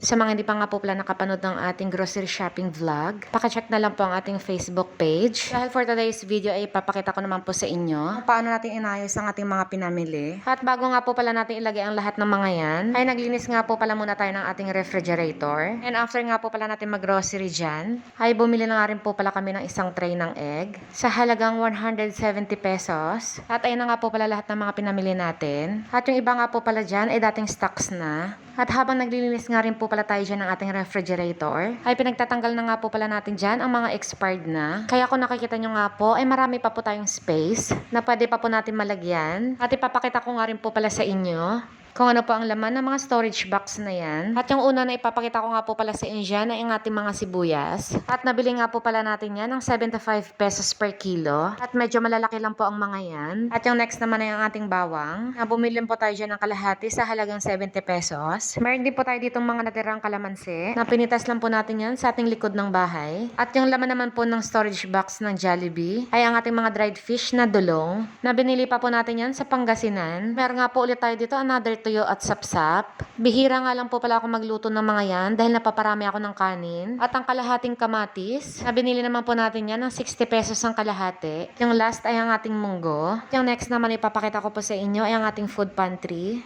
Sa mga hindi pa nga po pala nakapanood ng ating grocery shopping vlog, pakicheck na lang po ang ating Facebook page. Dahil for today's video ay papakita ko naman po sa inyo kung paano natin inayos ang ating mga pinamili. At bago nga po pala natin ilagay ang lahat ng mga yan, ay naglinis nga po pala muna tayo ng ating refrigerator. And after nga po pala natin mag-grocery dyan, ay bumili na nga rin po pala kami ng isang tray ng egg sa halagang 170 pesos. At ayun na nga po pala lahat ng mga pinamili natin. At yung iba nga po pala dyan ay dating stocks na. At habang naglilinis nga rin po pala tayo dyan ng ating refrigerator, ay pinagtatanggal na nga po pala natin dyan ang mga expired na. Kaya kung nakikita nyo nga po, ay marami pa po tayong space na pwede pa po natin malagyan. At ipapakita ko nga rin po pala sa inyo kung ano po ang laman ng mga storage box na yan. At yung una na ipapakita ko nga po pala sa inyo dyan ay ang ating mga sibuyas. At nabili nga po pala natin yan ng 75 pesos per kilo. At medyo malalaki lang po ang mga yan. At yung next naman ay ang ating bawang. Na bumili po tayo dyan ng kalahati sa halagang 70 pesos. Meron din po tayo ditong mga natirang kalamansi. Na pinitas lang po natin yan sa ating likod ng bahay. At yung laman naman po ng storage box ng Jollibee ay ang ating mga dried fish na dulong. Na binili pa po natin yan sa Pangasinan. Meron nga po ulit tayo dito another tuyo at sapsap. Bihira nga lang po pala ako magluto ng mga yan dahil napaparami ako ng kanin. At ang kalahating kamatis, na binili naman po natin yan ng 60 pesos ang kalahati. Yung last ay ang ating munggo. Yung next naman ipapakita ko po sa inyo ay ang ating food pantry.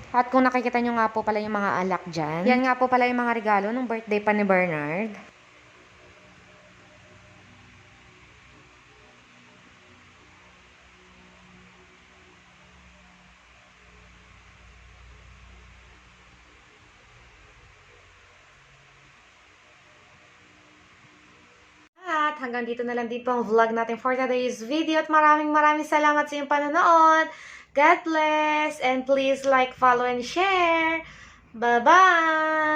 At kung nakikita nyo nga po pala yung mga alak dyan, yan nga po pala yung mga regalo ng birthday pa ni Bernard. At hanggang dito na lang din po ang vlog natin for today's video. At maraming salamat sa iyong panonood. God bless! And please like, follow, and share. Bye-bye!